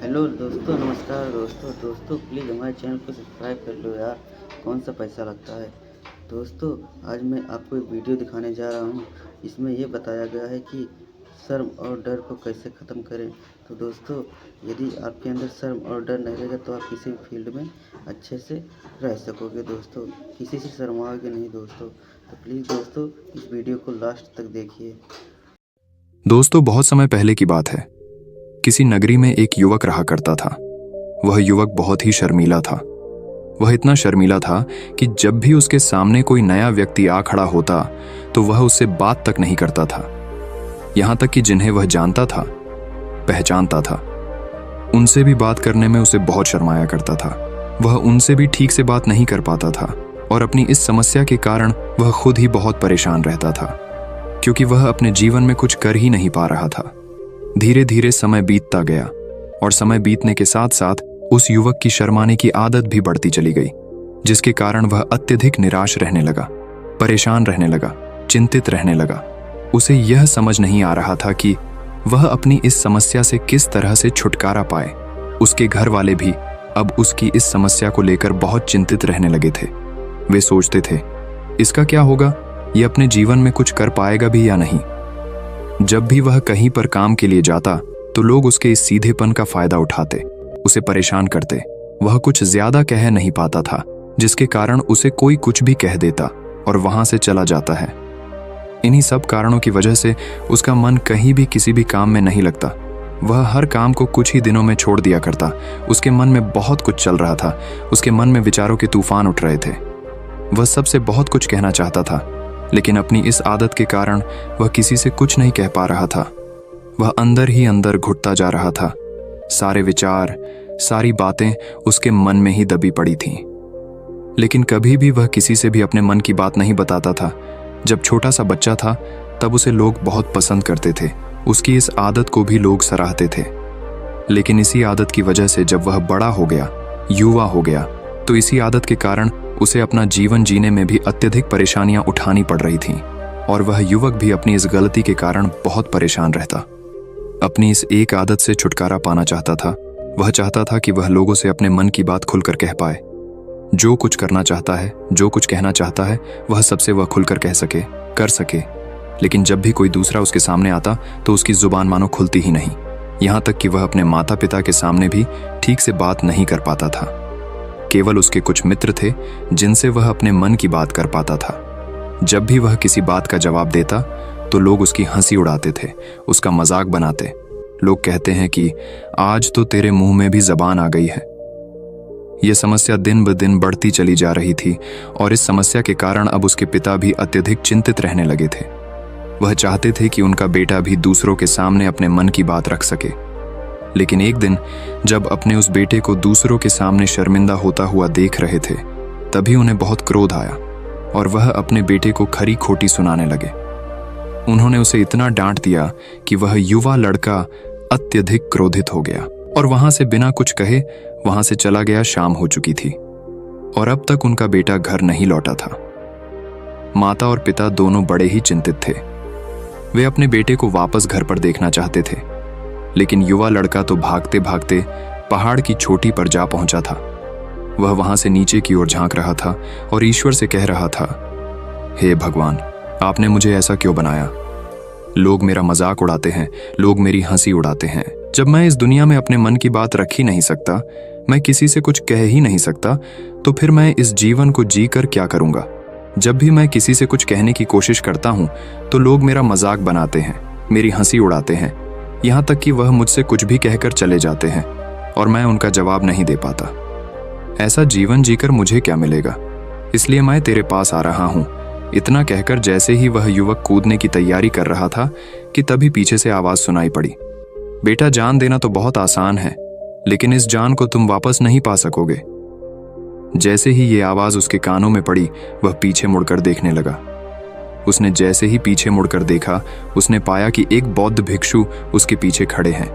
Hello दोस्तों, नमस्कार दोस्तों प्लीज़ हमारे चैनल को सब्सक्राइब कर लो यार। कौन सा पैसा लगता है। दोस्तों, आज मैं आपको एक वीडियो दिखाने जा रहा हूँ। इसमें ये बताया गया है कि शर्म और डर को कैसे ख़त्म करें। तो दोस्तों, यदि आपके अंदर शर्म और डर नहीं रहेगा तो आप किसी भी फील्ड में अच्छे से रह सकोगे दोस्तों। किसी से शर्माओगे नहीं दोस्तों। तो प्लीज़ दोस्तों, इस वीडियो को लास्ट तक देखिए। दोस्तों, बहुत समय पहले की बात है। किसी नगरी में एक युवक रहा करता था। वह युवक बहुत ही शर्मीला था। वह इतना शर्मीला था कि जब भी उसके सामने कोई नया व्यक्ति आ खड़ा होता तो वह उससे बात तक नहीं करता था। यहां तक कि जिन्हें वह जानता था, पहचानता था, उनसे भी बात करने में उसे बहुत शर्माया करता था। वह उनसे भी ठीक से बात नहीं कर पाता था और अपनी इस समस्या के कारण वह खुद ही बहुत परेशान रहता था, क्योंकि वह अपने जीवन में कुछ कर ही नहीं पा रहा था। धीरे धीरे समय बीतता गया और समय बीतने के साथ साथ उस युवक की शर्माने की आदत भी बढ़ती चली गई, जिसके कारण वह अत्यधिक निराश रहने लगा, परेशान रहने लगा, चिंतित रहने लगा। उसे यह समझ नहीं आ रहा था कि वह अपनी इस समस्या से किस तरह से छुटकारा पाए। उसके घर वाले भी अब उसकी इस समस्या को लेकर बहुत चिंतित रहने लगे थे। वे सोचते थे, इसका क्या होगा, ये अपने जीवन में कुछ कर पाएगा भी या नहीं। जब भी वह कहीं पर काम के लिए जाता तो लोग उसके इस सीधेपन का फायदा उठाते, उसे परेशान करते। वह कुछ ज्यादा कह नहीं पाता था, जिसके कारण उसे कोई कुछ भी कह देता और वहां से चला जाता है। इन्हीं सब कारणों की वजह से उसका मन कहीं भी किसी भी काम में नहीं लगता। वह हर काम को कुछ ही दिनों में छोड़ दिया करता। उसके मन में बहुत कुछ चल रहा था। उसके मन में विचारों के तूफान उठ रहे थे। वह सबसे बहुत कुछ कहना चाहता था, लेकिन अपनी इस आदत के कारण वह किसी से कुछ नहीं कह पा रहा था। वह अंदर ही अंदर घुटता जा रहा था। सारे विचार, सारी बातें उसके मन में ही दबी पड़ी थीं। लेकिन कभी भी वह किसी से भी अपने मन की बात नहीं बताता था। जब छोटा सा बच्चा था तब उसे लोग बहुत पसंद करते थे। उसकी इस आदत को भी लोग सराहते थे। लेकिन इसी आदत की वजह से जब वह बड़ा हो गया, युवा हो गया, तो इसी आदत के कारण उसे अपना जीवन जीने में भी अत्यधिक परेशानियां उठानी पड़ रही थीं और वह युवक भी अपनी इस गलती के कारण बहुत परेशान रहता। अपनी इस एक आदत से छुटकारा पाना चाहता था। वह चाहता था कि वह लोगों से अपने मन की बात खुलकर कह पाए। जो कुछ करना चाहता है, जो कुछ कहना चाहता है, वह सबसे वह खुलकर कह सके, कर सके। लेकिन जब भी कोई दूसरा उसके सामने आता तो उसकी जुबान मानो खुलती ही नहीं। यहाँ तक कि वह अपने माता पिता के सामने भी ठीक से बात नहीं कर पाता था। केवल उसके कुछ मित्र थे जिनसे वह अपने मन की बात कर पाता था। जब भी वह किसी बात का जवाब देता तो लोग उसकी हंसी उड़ाते थे, उसका मजाक बनाते। लोग कहते हैं कि आज तो तेरे मुंह में भी जबान आ गई है। यह समस्या दिन ब दिन बढ़ती चली जा रही थी और इस समस्या के कारण अब उसके पिता भी अत्यधिक चिंतित रहने लगे थे। वह चाहते थे कि उनका बेटा भी दूसरों के सामने अपने मन की बात रख सके। लेकिन एक दिन जब अपने उस बेटे को दूसरों के सामने शर्मिंदा होता हुआ देख रहे थे, तभी उन्हें बहुत क्रोध आया और वह अपने बेटे को खरी खोटी सुनाने लगे। उन्होंने उसे इतना डांट दिया कि वह युवा लड़का अत्यधिक क्रोधित हो गया और वहां से बिना कुछ कहे वहां से चला गया। शाम हो चुकी थी और अब तक उनका बेटा घर नहीं लौटा था। माता और पिता दोनों बड़े ही चिंतित थे। वे अपने बेटे को वापस घर पर देखना चाहते थे, लेकिन युवा लड़का तो भागते भागते पहाड़ की चोटी पर जा पहुंचा था। वह वहां से नीचे की ओर झांक रहा था और ईश्वर से कह रहा था, हे भगवान, आपने मुझे ऐसा क्यों बनाया। लोग मेरा मजाक उड़ाते हैं, लोग मेरी हंसी उड़ाते हैं। जब मैं इस दुनिया में अपने मन की बात रख ही नहीं सकता, मैं किसी से कुछ कह ही नहीं सकता, तो फिर मैं इस जीवन को जी कर क्या करूंगा। जब भी मैं किसी से कुछ कहने की कोशिश करता हूं तो लोग मेरा मजाक बनाते हैं, मेरी हंसी उड़ाते हैं, यहाँ तक कि वह मुझसे कुछ भी कहकर चले जाते हैं और मैं उनका जवाब नहीं दे पाता। ऐसा जीवन जीकर मुझे क्या मिलेगा, इसलिए मैं तेरे पास आ रहा हूँ। इतना कहकर जैसे ही वह युवक कूदने की तैयारी कर रहा था कि तभी पीछे से आवाज सुनाई पड़ी, बेटा, जान देना तो बहुत आसान है, लेकिन इस जान को तुम वापस नहीं पा सकोगे। जैसे ही ये आवाज उसके कानों में पड़ी, वह पीछे मुड़कर देखने लगा। उसने जैसे ही पीछे मुड़कर देखा, उसने पाया कि एक बौद्ध भिक्षु उसके पीछे खड़े हैं।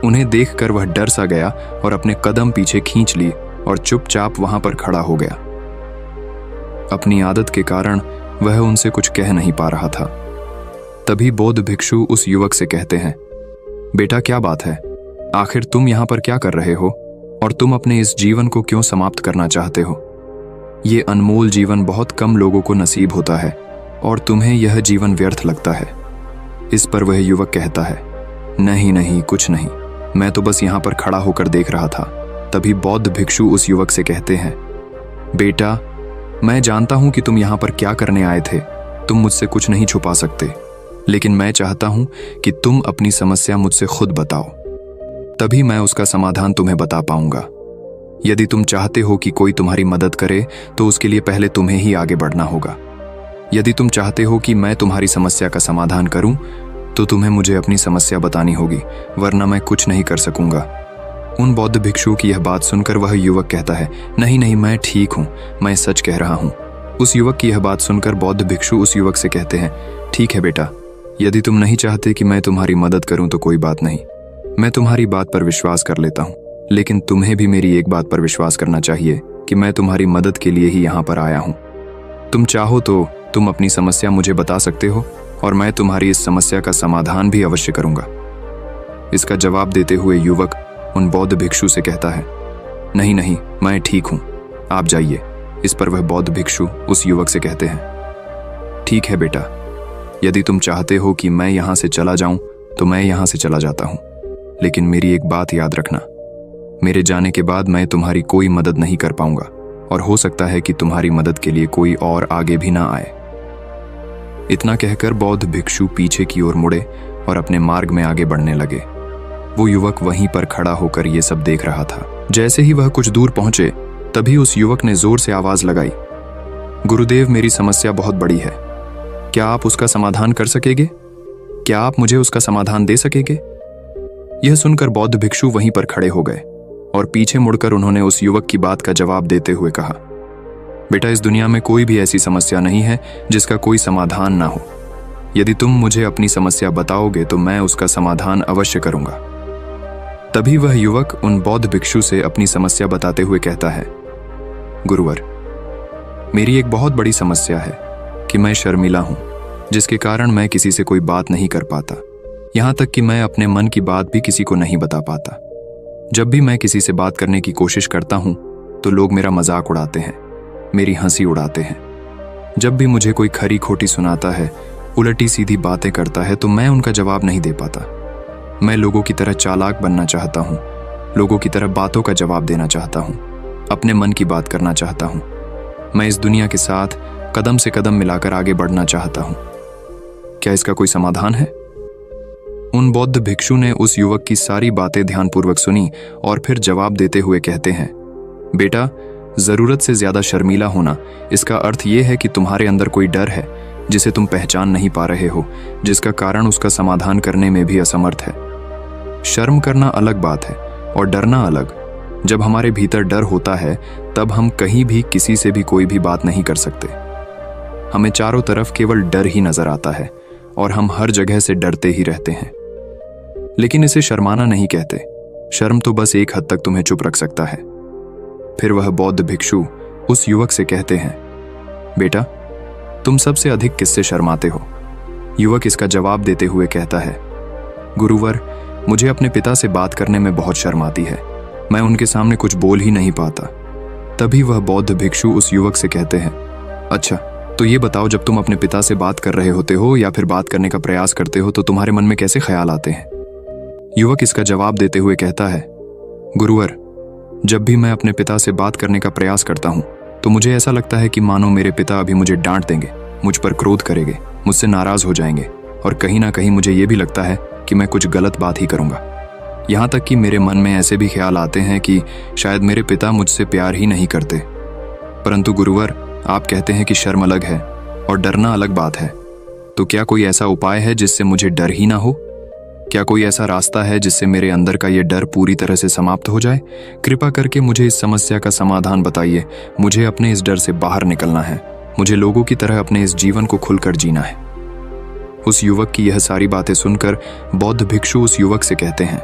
उन्हें देखकर वह डर सा गया और अपने कदम पीछे खींच ली और चुपचाप वहां पर खड़ा हो गया। अपनी आदत के कारण वह उनसे कुछ कह नहीं पा रहा था। तभी बौद्ध भिक्षु उस युवक से कहते हैं, बेटा, क्या बात है, आखिर तुम यहाँ पर क्या कर रहे हो और तुम अपने इस जीवन को क्यों समाप्त करना चाहते हो? ये अनमोल जीवन बहुत कम लोगों को नसीब होता है और तुम्हें यह जीवन व्यर्थ लगता है। इस पर वह युवक कहता है, नहीं नहीं, कुछ नहीं, मैं तो बस यहाँ पर खड़ा होकर देख रहा था। तभी बौद्ध भिक्षु उस युवक से कहते हैं, बेटा, मैं जानता हूं कि तुम यहाँ पर क्या करने आए थे। तुम मुझसे कुछ नहीं छुपा सकते, लेकिन मैं चाहता हूं कि तुम अपनी समस्या मुझसे खुद बताओ, तभी मैं उसका समाधान तुम्हें बता पाऊंगा। यदि तुम चाहते हो कि कोई तुम्हारी मदद करे तो उसके लिए पहले तुम्हें ही आगे बढ़ना होगा। यदि तुम चाहते हो कि मैं तुम्हारी समस्या का समाधान करूं तो तुम्हें मुझे अपनी समस्या बतानी होगी, वरना मैं कुछ नहीं कर सकूंगा। उन बौद्ध भिक्षुओं की यह बात सुनकर वह युवक कहता है, नहीं नहीं, मैं ठीक हूं, मैं सच कह रहा हूं। उस युवक की यह बात सुनकर बौद्ध भिक्षु उस युवक से कहते हैं, ठीक है बेटा, यदि तुम नहीं चाहते कि मैं तुम्हारी मदद करूं तो कोई बात नहीं, मैं तुम्हारी बात पर विश्वास कर लेता हूं। लेकिन तुम्हें भी मेरी एक बात पर विश्वास करना चाहिए कि मैं तुम्हारी मदद के लिए ही यहाँ पर आया हूँ। तुम चाहो तो तुम अपनी समस्या मुझे बता सकते हो और मैं तुम्हारी इस समस्या का समाधान भी अवश्य करूंगा। इसका जवाब देते हुए युवक उन बौद्ध भिक्षु से कहता है, नहीं नहीं, मैं ठीक हूं, आप जाइए। इस पर वह बौद्ध भिक्षु उस युवक से कहते हैं, ठीक है बेटा, यदि तुम चाहते हो कि मैं यहां से चला जाऊं तो मैं यहां से चला जाता हूं, लेकिन मेरी एक बात याद रखना, मेरे जाने के बाद मैं तुम्हारी कोई मदद नहीं कर पाऊंगा और हो सकता है कि तुम्हारी मदद के लिए कोई और आगे भी ना आए। इतना कहकर बौद्ध भिक्षु पीछे की ओर मुड़े और अपने मार्ग में आगे बढ़ने लगे। वो युवक वहीं पर खड़ा होकर ये सब देख रहा था। जैसे ही वह कुछ दूर पहुंचे तभी उस युवक ने जोर से आवाज लगाई, गुरुदेव, मेरी समस्या बहुत बड़ी है, क्या आप उसका समाधान कर सकेंगे? क्या आप मुझे उसका समाधान दे सकेंगे? यह सुनकर बौद्ध भिक्षु वहीं पर खड़े हो गए और पीछे मुड़कर उन्होंने उस युवक की बात का जवाब देते हुए कहा, बेटा, इस दुनिया में कोई भी ऐसी समस्या नहीं है जिसका कोई समाधान ना हो। यदि तुम मुझे अपनी समस्या बताओगे तो मैं उसका समाधान अवश्य करूंगा। तभी वह युवक उन बौद्ध भिक्षु से अपनी समस्या बताते हुए कहता है, गुरुवर, मेरी एक बहुत बड़ी समस्या है कि मैं शर्मीला हूं, जिसके कारण मैं किसी से कोई बात नहीं कर पाता। यहां तक कि मैं अपने मन की बात भी किसी को नहीं बता पाता। जब भी मैं किसी से बात करने की कोशिश करता हूं तो लोग मेरा मजाक उड़ाते हैं, मेरी हंसी उड़ाते हैं। जब भी मुझे कोई खरी खोटी सुनाता है, उलटी सीधी बातें करता है तो मैं उनका जवाब नहीं दे पाता। मैं लोगों की तरह चालाक बनना चाहता हूं, लोगों की तरह बातों का जवाब देना चाहता हूं, अपने मन की बात करना चाहता हूं। मैं इस दुनिया के साथ कदम से कदम मिलाकर आगे बढ़ना चाहता हूं। क्या इसका कोई समाधान है? उन बौद्ध भिक्षु ने उस युवक की सारी बातें ध्यानपूर्वक सुनी और फिर जवाब देते हुए कहते हैं, बेटा, जरूरत से ज्यादा शर्मीला होना, इसका अर्थ यह है कि तुम्हारे अंदर कोई डर है जिसे तुम पहचान नहीं पा रहे हो, जिसका कारण उसका समाधान करने में भी असमर्थ है। शर्म करना अलग बात है और डरना अलग। जब हमारे भीतर डर होता है तब हम कहीं भी किसी से भी कोई भी बात नहीं कर सकते। हमें चारों तरफ केवल डर ही नजर आता है और हम हर जगह से डरते ही रहते हैं। लेकिन इसे शर्माना नहीं कहते। शर्म तो बस एक हद तक तुम्हें चुप रख सकता है। फिर वह बौद्ध भिक्षु उस युवक से कहते हैं, बेटा, तुम सबसे अधिक किससे शर्माते हो? युवक इसका जवाब देते हुए कहता है, गुरुवर, मुझे अपने पिता से बात करने में बहुत शर्म आती है। मैं उनके सामने कुछ बोल ही नहीं पाता। तभी वह बौद्ध भिक्षु उस युवक से कहते हैं, अच्छा, तो ये बताओ, जब तुम अपने पिता से बात कर रहे होते हो या फिर बात करने का प्रयास करते हो तो तुम्हारे मन में कैसे ख्याल आते हैं? युवक इसका जवाब देते हुए कहता है, गुरुवर, जब भी मैं अपने पिता से बात करने का प्रयास करता हूं तो मुझे ऐसा लगता है कि मानो मेरे पिता अभी मुझे डांट देंगे, मुझ पर क्रोध करेंगे, मुझसे नाराज हो जाएंगे और कहीं ना कहीं मुझे यह भी लगता है कि मैं कुछ गलत बात ही करूंगा। यहाँ तक कि मेरे मन में ऐसे भी ख्याल आते हैं कि शायद मेरे पिता मुझसे प्यार ही नहीं करते। परंतु गुरुवर, आप कहते हैं कि शर्म अलग है और डरना अलग बात है, तो क्या कोई ऐसा उपाय है जिससे मुझे डर ही ना हो? क्या कोई ऐसा रास्ता है जिससे मेरे अंदर का ये डर पूरी तरह से समाप्त हो जाए? कृपा करके मुझे इस समस्या का समाधान बताइए। मुझे अपने इस डर से बाहर निकलना है। मुझे लोगों की तरह अपने इस जीवन को खुलकर जीना है। उस युवक की यह सारी बातें सुनकर बौद्ध भिक्षु उस युवक से कहते हैं,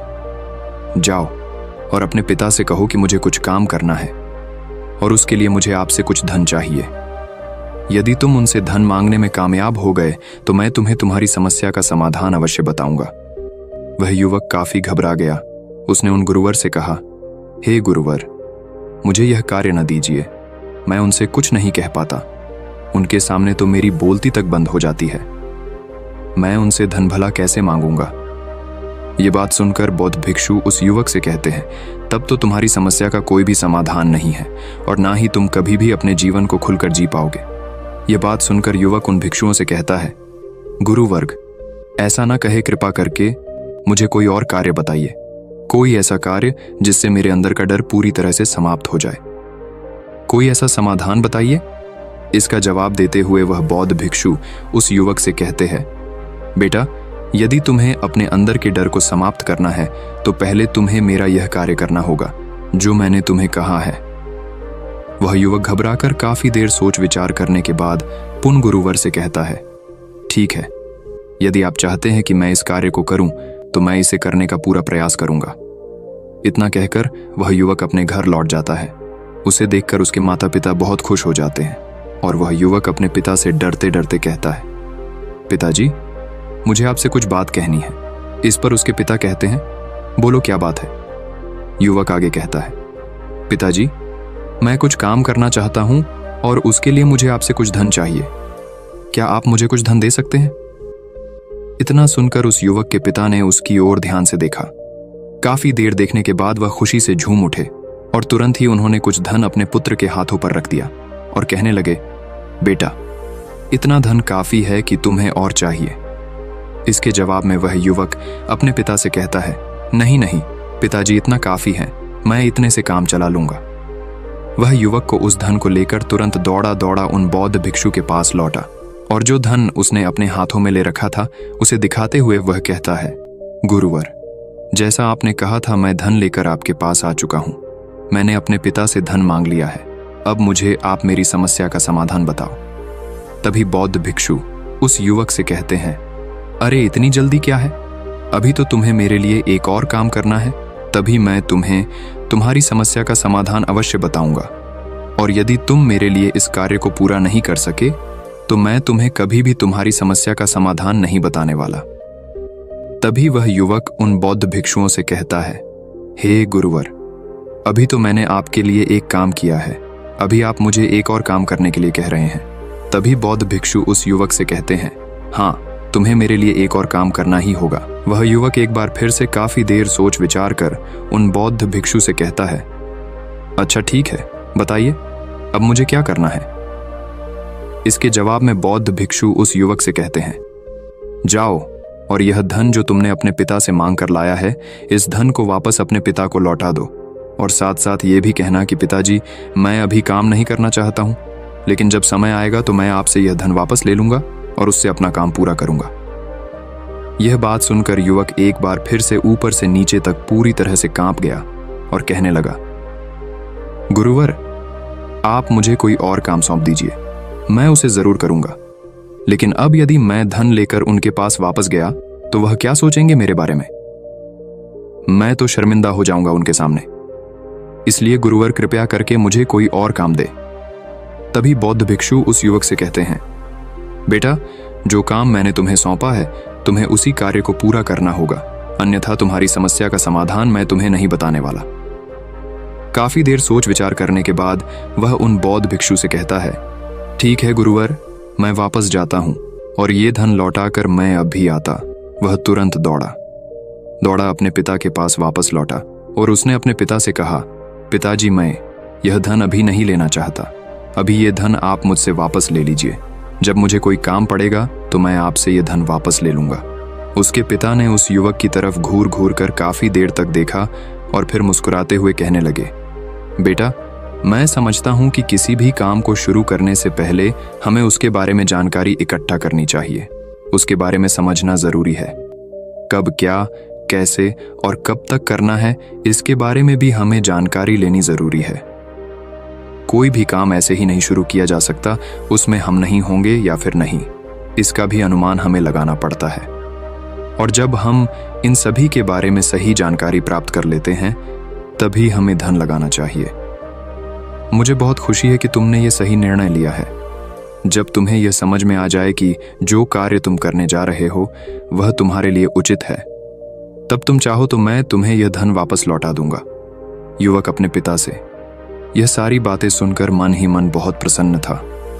जाओ और अपने पिता से कहो कि मुझे कुछ काम करना है और उसके लिए मुझे आपसे कुछ धन चाहिए। यदि तुम उनसे धन मांगने में कामयाब हो गए तो मैं तुम्हें तुम्हारी समस्या का समाधान अवश्य बताऊंगा। वह युवक काफी घबरा गया। उसने उन गुरुवर से कहा, हे गुरुवर, मुझे यह कार्य न दीजिए, मैं उनसे कुछ नहीं कह पाता, उनके सामने तो मेरी बोलती तक बंद हो जाती है, मैं उनसे धन भला कैसे मांगूंगा। ये बात सुनकर बौद्ध भिक्षु उस युवक से कहते हैं, तब तो तुम्हारी समस्या का कोई भी समाधान नहीं है और ना ही तुम कभी भी अपने जीवन को खुलकर जी पाओगे। ये बात सुनकर युवक उन भिक्षुओं से कहता है, गुरुवर्ग, ऐसा ना कहे, कृपा करके मुझे कोई और कार्य बताइए, कोई ऐसा कार्य जिससे मेरे अंदर का डर पूरी तरह से समाप्त हो जाए, कोई ऐसा समाधान बताइए। इसका जवाब देते हुए वह बौद्ध भिक्षु उस युवक से कहते हैं, बेटा, यदि तुम्हें अपने अंदर के डर को समाप्त करना है तो पहले तुम्हें मेरा यह कार्य करना होगा जो मैंने तुम्हें कहा है। वह युवक घबराकर काफी देर सोच विचार करने के बाद पुन गुरुवर से कहता है, ठीक है, यदि आप चाहते हैं कि मैं इस कार्य को करूं तो मैं इसे करने का पूरा प्रयास करूंगा। इतना कहकर वह युवक अपने घर लौट जाता है। उसे देखकर उसके माता पिता बहुत खुश हो जाते हैं और वह युवक अपने पिता से डरते डरते कहता है, पिताजी, मुझे आपसे कुछ बात कहनी है। इस पर उसके पिता कहते हैं, बोलो क्या बात है। युवक आगे कहता है, पिताजी, मैं कुछ काम करना चाहता हूं और उसके लिए मुझे आपसे कुछ धन चाहिए, क्या आप मुझे कुछ धन दे सकते हैं। इतना सुनकर उस युवक के पिता ने उसकी ओर ध्यान से देखा। काफी देर देखने के बाद वह खुशी से झूम उठे और तुरंत ही उन्होंने कुछ धन अपने पुत्र के हाथों पर रख दिया और कहने लगे, बेटा, इतना धन काफी है कि तुम्हें और चाहिए। इसके जवाब में वह युवक अपने पिता से कहता है, नहीं नहीं पिताजी, इतना काफी है, मैं इतने से काम चला लूंगा। वह युवक को उस धन को लेकर तुरंत दौड़ा दौड़ा उन बौद्ध भिक्षु के पास लौटा और जो धन उसने अपने हाथों में ले रखा था उसे दिखाते हुए वह कहता है, गुरुवर, जैसा आपने कहा था मैं धन लेकर आपके पास आ चुका हूं। मैंने अपने पिता से धन मांग लिया है, अब मुझे आप मेरी समस्या का समाधान बताओ। तभी बौद्ध भिक्षु उस युवक से कहते हैं, अरे इतनी जल्दी क्या है, अभी तो तुम्हें मेरे लिए एक और काम करना है, तभी मैं तुम्हें तुम्हारी समस्या का समाधान अवश्य बताऊंगा, और यदि तुम मेरे लिए इस कार्य को पूरा नहीं कर सके तो मैं तुम्हें कभी भी तुम्हारी समस्या का समाधान नहीं बताने वाला। तभी वह युवक उन बौद्ध भिक्षुओं से कहता है, हे गुरुवर, अभी तो मैंने आपके लिए एक काम किया है, अभी आप मुझे एक और काम करने के लिए कह रहे हैं। तभी बौद्ध भिक्षु उस युवक से कहते हैं, हाँ, तुम्हें मेरे लिए एक और काम करना ही होगा। वह युवक एक बार फिर से काफी देर सोच विचार कर उन बौद्ध भिक्षु से कहता है, अच्छा ठीक है, बताइए अब मुझे क्या करना है। इसके जवाब में बौद्ध भिक्षु उस युवक से कहते हैं, जाओ और यह धन जो तुमने अपने पिता से मांग कर लाया है, इस धन को वापस अपने पिता को लौटा दो और साथ साथ ये भी कहना कि पिताजी, मैं अभी काम नहीं करना चाहता हूं, लेकिन जब समय आएगा तो मैं आपसे यह धन वापस ले लूंगा और उससे अपना काम पूरा करूंगा। यह बात सुनकर युवक एक बार फिर से ऊपर से नीचे तक पूरी तरह से कांप गया और कहने लगा, गुरुवर, आप मुझे कोई और काम सौंप दीजिए, मैं उसे जरूर करूंगा, लेकिन अब यदि मैं धन लेकर उनके पास वापस गया तो वह क्या सोचेंगे मेरे बारे में, मैं तो शर्मिंदा हो जाऊंगा उनके सामने, इसलिए गुरुवर कृपया करके मुझे कोई और काम दे। तभी बौद्ध भिक्षु उस युवक से कहते हैं, बेटा, जो काम मैंने तुम्हें सौंपा है तुम्हें उसी कार्य को पूरा करना होगा, अन्यथा तुम्हारी समस्या का समाधान मैं तुम्हें नहीं बताने वाला। काफी देर सोच विचार करने के बाद वह उन बौद्ध भिक्षु से कहता है, ठीक है गुरुवर, मैं वापस जाता हूं और ये धन लौटाकर मैं अब भी आता। वह तुरंत दौड़ा अपने पिता के पास वापस लौटा और उसने अपने पिता से कहा, पिताजी, मैं यह धन अभी नहीं लेना चाहता, अभी ये धन आप मुझसे वापस ले लीजिए, जब मुझे कोई काम पड़ेगा तो मैं आपसे ये धन वापस ले लूंगा। उसके पिता ने उस युवक की तरफ घूर घूर कर काफी देर तक देखा और फिर मुस्कुराते हुए कहने लगे, बेटा, मैं समझता हूं कि किसी भी काम को शुरू करने से पहले हमें उसके बारे में जानकारी इकट्ठा करनी चाहिए, उसके बारे में समझना जरूरी है। कब, क्या, कैसे और कब तक करना है, इसके बारे में भी हमें जानकारी लेनी जरूरी है। कोई भी काम ऐसे ही नहीं शुरू किया जा सकता, उसमें हम नहीं होंगे या फिर नहीं, इसका भी अनुमान हमें लगाना पड़ता है। और जब हम इन सभी के बारे में सही जानकारी प्राप्त कर लेते हैं तभी हमें धन लगाना चाहिए। मुझे बहुत खुशी है कि तुमने ये सही निर्णय लिया है। जब तुम्हें यह समझ में आ जाए कि जो कार्य तुम करने जा रहे हो वह तुम्हारे लिए उचित है, तब तुम चाहो तो मैं तुम्हें यह धन वापस लौटा दूंगा। युवक अपने पिता से यह सारी बातें सुनकर मन ही मन बहुत प्रसन्न था।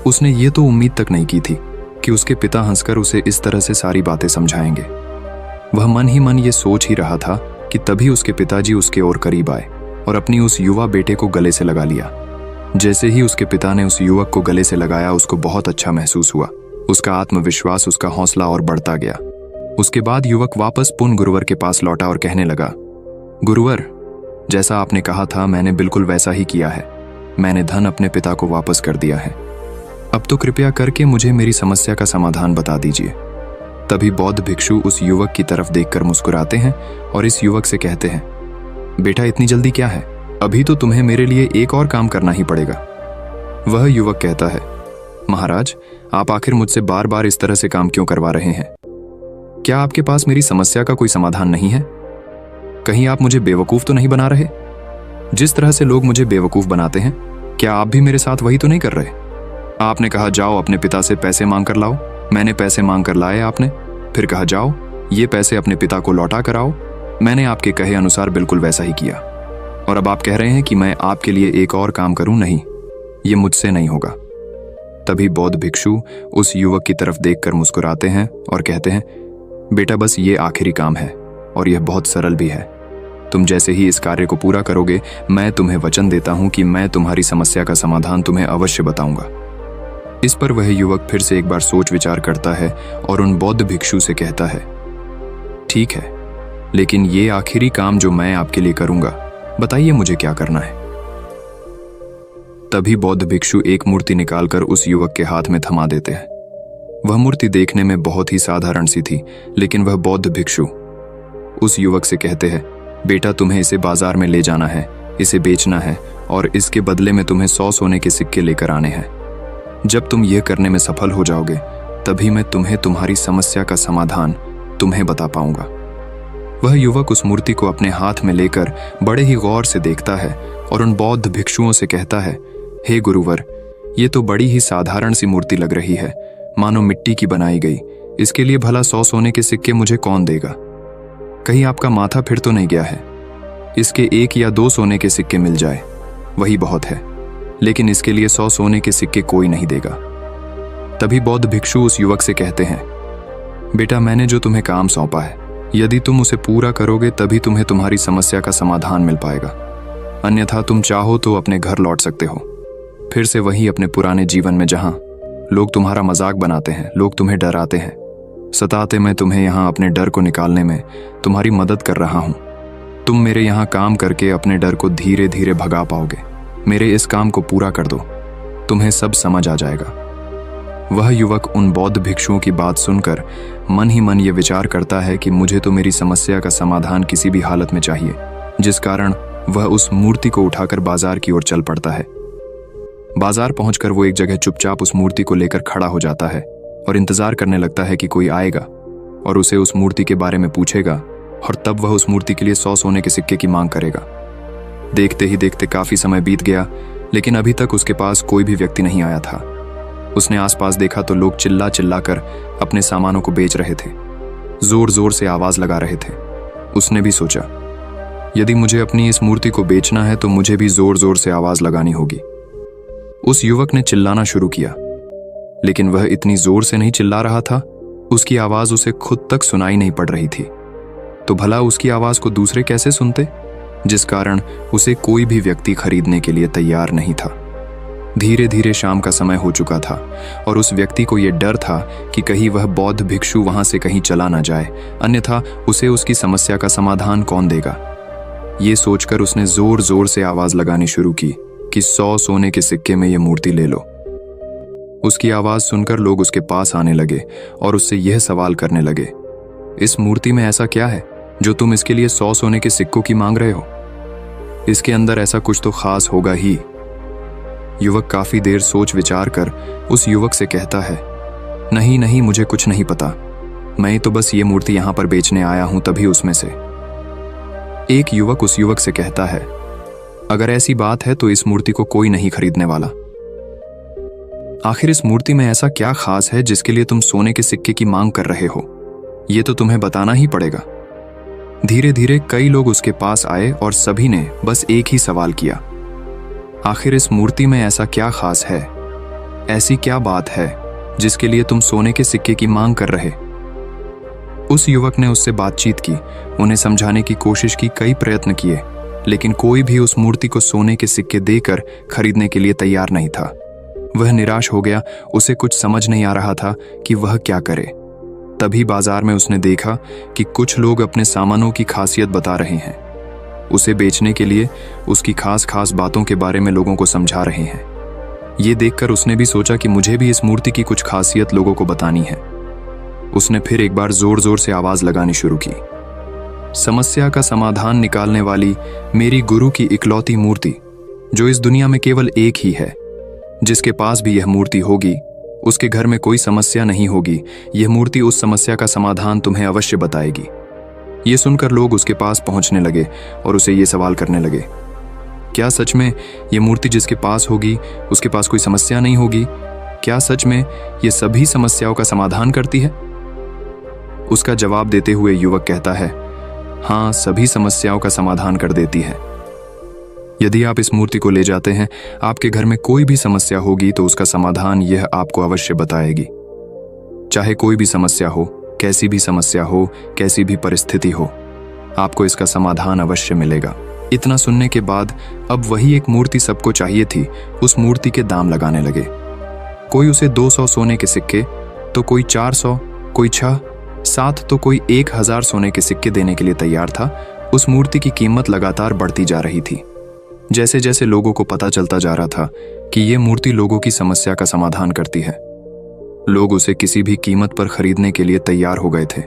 उसने ये तो उम्मीद तक नहीं की थी कि उसके पिता हंसकर उसे इस तरह से सारी बातें समझाएंगे। वह मन ही मन ये सोच ही रहा था कि तभी उसके पिताजी उसके और करीब आए और अपनी उस युवा बेटे को गले से लगा लिया। जैसे ही उसके पिता ने उस युवक को गले से लगाया, उसको बहुत अच्छा महसूस हुआ। उसका आत्मविश्वास, उसका हौसला और बढ़ता गया। उसके बाद युवक वापस पुन गुरुवर के पास लौटा और कहने लगा, गुरुवर, जैसा आपने कहा था मैंने बिल्कुल वैसा ही किया है। मैंने धन अपने पिता को वापस कर दिया है। अब तो कृपया करके मुझे मेरी समस्या का समाधान बता दीजिए। तभी बौद्ध भिक्षु उस युवक की तरफ देखकर मुस्कुराते हैं और इस युवक से कहते हैं, बेटा इतनी जल्दी क्या है, अभी तो तुम्हें मेरे लिए एक और काम करना ही पड़ेगा। वह युवक कहता है, महाराज, आप आखिर मुझसे बार बार इस तरह से काम क्यों करवा रहे हैं? क्या आपके पास मेरी समस्या का कोई समाधान नहीं है? कहीं आप मुझे बेवकूफ तो नहीं बना रहे? जिस तरह से लोग मुझे बेवकूफ बनाते हैं, क्या आप भी मेरे साथ वही तो नहीं कर रहे? आपने कहा जाओ अपने पिता से पैसे मांग कर लाओ, मैंने पैसे मांग कर लाए आपने, फिर कहा जाओ ये पैसे अपने पिता को लौटा कर आओ। मैंने आपके कहे अनुसार बिल्कुल वैसा ही किया, और अब आप कह रहे हैं कि मैं आपके लिए एक और काम करूं? नहीं, ये मुझसे नहीं होगा। तभी बौद्ध भिक्षु उस युवक की तरफ देखकर मुस्कुराते हैं और कहते हैं, बेटा बस ये आखिरी काम है और यह बहुत सरल भी है। तुम जैसे ही इस कार्य को पूरा करोगे, मैं तुम्हें वचन देता हूं कि मैं तुम्हारी समस्या का समाधान तुम्हें अवश्य बताऊंगा। इस पर वह युवक फिर से एक बार सोच विचार करता है और उन बौद्ध भिक्षु से कहता है, ठीक है, लेकिन ये आखिरी काम जो मैं आपके लिए करूंगा, बताइए मुझे क्या करना है। तभी बौद्ध भिक्षु एक मूर्ति निकालकर उस युवक के हाथ में थमा देते हैं। वह मूर्ति देखने में बहुत ही साधारण सी थी, लेकिन वह बौद्ध भिक्षु उस युवक से कहते हैं, बेटा तुम्हें इसे बाजार में ले जाना है, इसे बेचना है और इसके बदले में तुम्हें 100 सोने के सिक्के लेकर आने हैं। जब तुम यह करने में सफल हो जाओगे, तभी मैं तुम्हें तुम्हारी समस्या का समाधान तुम्हें बता पाऊंगा। वह युवक उस मूर्ति को अपने हाथ में लेकर बड़े ही गौर से देखता है और उन बौद्ध भिक्षुओं से कहता है, हे गुरुवर, ये तो बड़ी ही साधारण सी मूर्ति लग रही है, मानो मिट्टी की बनाई गई। इसके लिए भला 100 सोने के सिक्के मुझे कौन देगा? कहीं आपका माथा फिर तो नहीं गया है? इसके 1 या 2 सोने के सिक्के मिल जाए, वही बहुत है, लेकिन इसके लिए 100 सोने के सिक्के कोई नहीं देगा। तभी बौद्ध भिक्षु उस युवक से कहते हैं, बेटा मैंने जो तुम्हें काम सौंपा है, यदि तुम उसे पूरा करोगे तभी तुम्हें तुम्हारी समस्या का समाधान मिल पाएगा, अन्यथा तुम चाहो तो अपने घर लौट सकते हो, फिर से वही अपने पुराने जीवन में जहां लोग तुम्हारा मजाक बनाते हैं, लोग तुम्हें डराते हैं, सताते। मैं तुम्हें यहाँ अपने डर को निकालने में तुम्हारी मदद कर रहा हूँ। तुम मेरे यहाँ काम करके अपने डर को धीरे धीरे भगा पाओगे। मेरे इस काम को पूरा कर दो, तुम्हें सब समझ आ जाएगा। वह युवक उन बौद्ध भिक्षुओं की बात सुनकर मन ही मन ये विचार करता है कि मुझे तो मेरी समस्या का समाधान किसी भी हालत में चाहिए, जिस कारण वह उस मूर्ति को उठाकर बाजार की ओर चल पड़ता है। बाजार पहुंचकर वो एक जगह चुपचाप उस मूर्ति को लेकर खड़ा हो जाता है और इंतजार करने लगता है कि कोई आएगा और उसे उस मूर्ति के बारे में पूछेगा, और तब वह उस मूर्ति के लिए 100 सोने के सिक्के की मांग करेगा। देखते ही देखते काफी समय बीत गया, लेकिन अभी तक उसके पास कोई भी व्यक्ति नहीं आया था। उसने आसपास देखा तो लोग चिल्ला चिल्ला कर अपने सामानों को बेच रहे थे, जोर जोर से आवाज लगा रहे थे। उसने भी सोचा, यदि मुझे अपनी इस मूर्ति को बेचना है तो मुझे भी जोर जोर से आवाज लगानी होगी। उस युवक ने चिल्लाना शुरू किया, लेकिन वह इतनी जोर से नहीं चिल्ला रहा था, उसकी आवाज उसे खुद तक सुनाई नहीं पड़ रही थी। तो भला उसकी आवाज को दूसरे कैसे सुनते, जिस कारण उसे कोई भी व्यक्ति खरीदने के लिए तैयार नहीं था। धीरे धीरे शाम का समय हो चुका था और उस व्यक्ति को यह डर था कि कहीं वह बौद्ध भिक्षु वहां से कहीं चला ना जाए, अन्यथा उसे उसकी समस्या का समाधान कौन देगा। ये सोचकर उसने जोर जोर से आवाज लगानी शुरू की कि 100 सोने के सिक्के में यह मूर्ति ले लो। उसकी आवाज सुनकर लोग उसके पास आने लगे और उससे यह सवाल करने लगे, इस मूर्ति में ऐसा क्या है जो तुम इसके लिए 100 सोने के सिक्कों की मांग रहे हो? इसके अंदर ऐसा कुछ तो खास होगा ही। युवक काफी देर सोच विचार कर उस युवक से कहता है, नहीं नहीं, मुझे कुछ नहीं पता, मैं तो बस ये मूर्ति यहां पर बेचने आया हूं। तभी उसमें से एक युवक उस युवक से कहता है, अगर ऐसी बात है तो इस मूर्ति को कोई नहीं खरीदने वाला। आखिर इस मूर्ति में ऐसा क्या खास है जिसके लिए तुम सोने के सिक्के की मांग कर रहे हो? ये तो तुम्हें बताना ही पड़ेगा। धीरे धीरे कई लोग उसके पास आए और सभी ने बस एक ही सवाल किया, आखिर इस मूर्ति में ऐसा क्या खास है, ऐसी क्या बात है जिसके लिए तुम सोने के सिक्के की मांग कर रहे। उस युवक ने उससे बातचीत की, उन्हें समझाने की कोशिश की, कई प्रयत्न किए, लेकिन कोई भी उस मूर्ति को सोने के सिक्के देकर खरीदने के लिए तैयार नहीं था। वह निराश हो गया, उसे कुछ समझ नहीं आ रहा था कि वह क्या करे। तभी बाजार में उसने देखा कि कुछ लोग अपने सामानों की खासियत बता रहे हैं, उसे बेचने के लिए उसकी खास खास बातों के बारे में लोगों को समझा रहे हैं। ये देखकर उसने भी सोचा कि मुझे भी इस मूर्ति की कुछ खासियत लोगों को बतानी है। उसने फिर एक बार जोर जोर से आवाज लगानी शुरू की, समस्या का समाधान निकालने वाली मेरी गुरु की इकलौती मूर्ति, जो इस दुनिया में केवल एक ही है, जिसके पास भी यह मूर्ति होगी उसके घर में कोई समस्या नहीं होगी। यह मूर्ति उस समस्या का समाधान तुम्हें अवश्य बताएगी। ये सुनकर लोग उसके पास पहुंचने लगे और उसे ये सवाल करने लगे, क्या सच में यह मूर्ति जिसके पास होगी उसके पास कोई समस्या नहीं होगी? क्या सच में यह सभी समस्याओं का समाधान करती है? उसका जवाब देते हुए युवक कहता है, हाँ, सभी समस्याओं का समाधान कर देती है। यदि आप इस मूर्ति को ले जाते हैं, आपके घर में कोई भी समस्या होगी तो उसका समाधान यह आपको अवश्य बताएगी। चाहे कोई भी समस्या हो, कैसी भी समस्या हो, कैसी भी परिस्थिति हो, आपको इसका समाधान अवश्य मिलेगा। इतना सुनने के बाद अब वही एक मूर्ति सबको चाहिए थी। उस मूर्ति के दाम लगाने लगे। कोई उसे 200 सोने के सिक्के, तो कोई 400, कोई 6, 7, तो कोई 1000 सोने के सिक्के देने के लिए तैयार था। उस मूर्ति की कीमत लगातार बढ़ती जा रही थी। जैसे जैसे लोगों को पता चलता जा रहा था कि यह मूर्ति लोगों की समस्या का समाधान करती है, लोग उसे किसी भी कीमत पर खरीदने के लिए तैयार हो गए थे।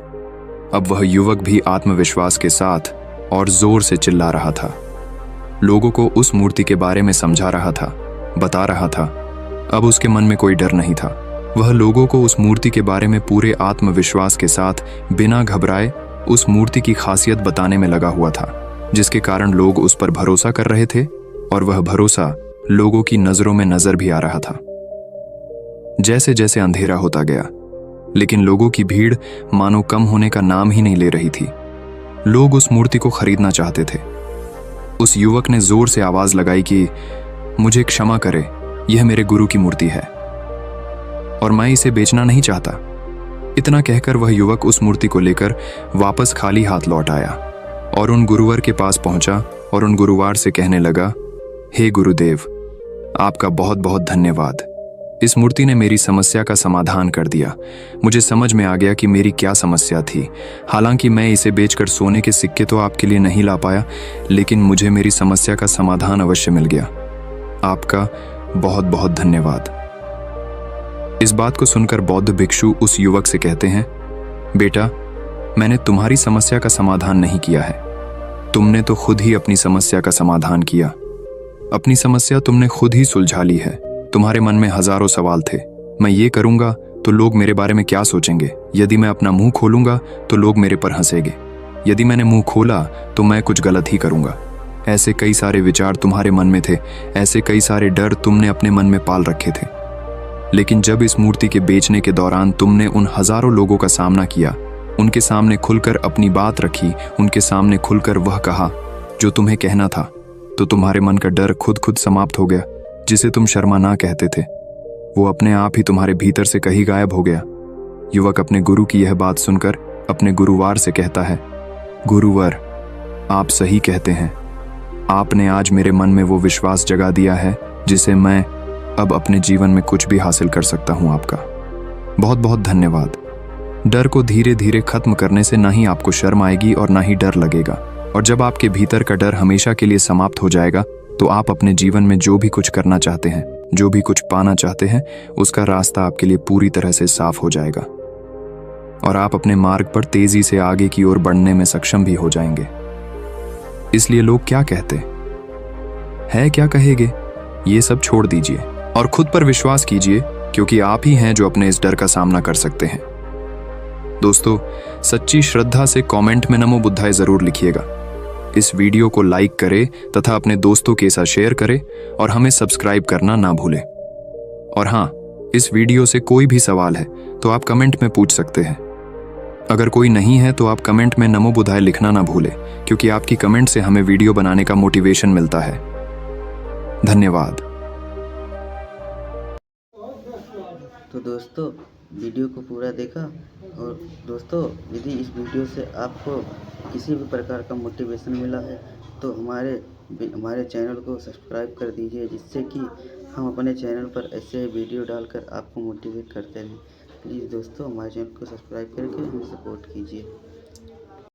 अब वह युवक भी आत्मविश्वास के साथ और जोर से चिल्ला रहा था, लोगों को उस मूर्ति के बारे में समझा रहा था, बता रहा था। अब उसके मन में कोई डर नहीं था। वह लोगों को उस मूर्ति के बारे में पूरे आत्मविश्वास के साथ बिना घबराए उस मूर्ति की खासियत बताने में लगा हुआ था, जिसके कारण लोग उस पर भरोसा कर रहे थे और वह भरोसा लोगों की नजरों में नजर भी आ रहा था। जैसे जैसे अंधेरा होता गया, लेकिन लोगों की भीड़ मानो कम होने का नाम ही नहीं ले रही थी। लोग उस मूर्ति को खरीदना चाहते थे। उस युवक ने जोर से आवाज लगाई कि मुझे क्षमा करे, यह मेरे गुरु की मूर्ति है और मैं इसे बेचना नहीं चाहता। इतना कहकर वह युवक उस मूर्ति को लेकर वापस खाली हाथ लौट आया और उन गुरुवर के पास पहुंचा और उन गुरुवार से कहने लगा, हे गुरुदेव, आपका बहुत बहुत धन्यवाद। इस मूर्ति ने मेरी समस्या का समाधान कर दिया। मुझे समझ में आ गया कि मेरी क्या समस्या थी। हालांकि मैं इसे बेचकर सोने के सिक्के तो आपके लिए नहीं ला पाया, लेकिन मुझे मेरी समस्या का समाधान अवश्य मिल गया। आपका बहुत बहुत धन्यवाद। इस बात को सुनकर बौद्ध भिक्षु उस युवक से कहते हैं, बेटा, मैंने तुम्हारी समस्या का समाधान नहीं किया है, तुमने तो खुद ही अपनी समस्या का समाधान किया। अपनी समस्या तुमने खुद ही सुलझा ली है। तुम्हारे मन में हजारों सवाल थे, मैं ये करूंगा तो लोग मेरे बारे में क्या सोचेंगे, यदि मैं अपना मुंह खोलूंगा तो लोग मेरे पर हंसेंगे, यदि मैंने मुंह खोला तो मैं कुछ गलत ही करूंगा। ऐसे कई सारे विचार तुम्हारे मन में थे, ऐसे कई सारे डर तुमने अपने मन में पाल रखे थे। लेकिन जब इस मूर्ति के बेचने के दौरान तुमने उन हजारों लोगों का सामना किया, उनके सामने खुलकर अपनी बात रखी, उनके सामने खुलकर वह कहा जो तुम्हें कहना था, तो तुम्हारे मन का डर खुद समाप्त हो गया। जिसे तुम शर्मा ना कहते थे, वो अपने आप ही तुम्हारे भीतर से कहीं गायब हो गया। युवक अपने गुरु की यह बात सुनकर अपने गुरुवार से कहता है, गुरुवर, आप सही कहते हैं। आपने आज मेरे मन में वो विश्वास जगा दिया है जिसे मैं अब अपने जीवन में कुछ भी हासिल कर सकता हूं। आपका बहुत बहुत धन्यवाद। डर को धीरे धीरे खत्म करने से ना ही आपको शर्म आएगी और ना ही डर लगेगा, और जब आपके भीतर का डर हमेशा के लिए समाप्त हो जाएगा तो आप अपने जीवन में जो भी कुछ करना चाहते हैं, जो भी कुछ पाना चाहते हैं, उसका रास्ता आपके लिए पूरी तरह से साफ हो जाएगा और आप अपने मार्ग पर तेजी से आगे की ओर बढ़ने में सक्षम भी हो जाएंगे। इसलिए लोग क्या कहते हैं, क्या कहेंगे, ये सब छोड़ दीजिए और खुद पर विश्वास कीजिए, क्योंकि आप ही हैं जो अपने इस डर का सामना कर सकते हैं। दोस्तों, सच्ची श्रद्धा से कमेंट में नमो बुद्धाय जरूर लिखिएगा। इस वीडियो को लाइक करें तथा अपने दोस्तों के साथ शेयर करें और हमें सब्सक्राइब करना ना भूलें। और हाँ, इस वीडियो से कोई भी सवाल है तो आप कमेंट में पूछ सकते हैं। अगर कोई नहीं है तो आप कमेंट में नमो बुधाय लिखना ना भूलें, क्योंकि आपकी कमेंट से हमें वीडियो बनाने का मोटिवेशन मिलता है। धन्यवाद। तो दोस्तों, वीडियो को पूरा देखा, और दोस्तों यदि इस वीडियो से आपको किसी भी प्रकार का मोटिवेशन मिला है तो हमारे चैनल को सब्सक्राइब कर दीजिए, जिससे कि हम अपने चैनल पर ऐसे वीडियो डालकर आपको मोटिवेट करते रहें। प्लीज़ दोस्तों, हमारे चैनल को सब्सक्राइब करके हमें सपोर्ट कीजिए।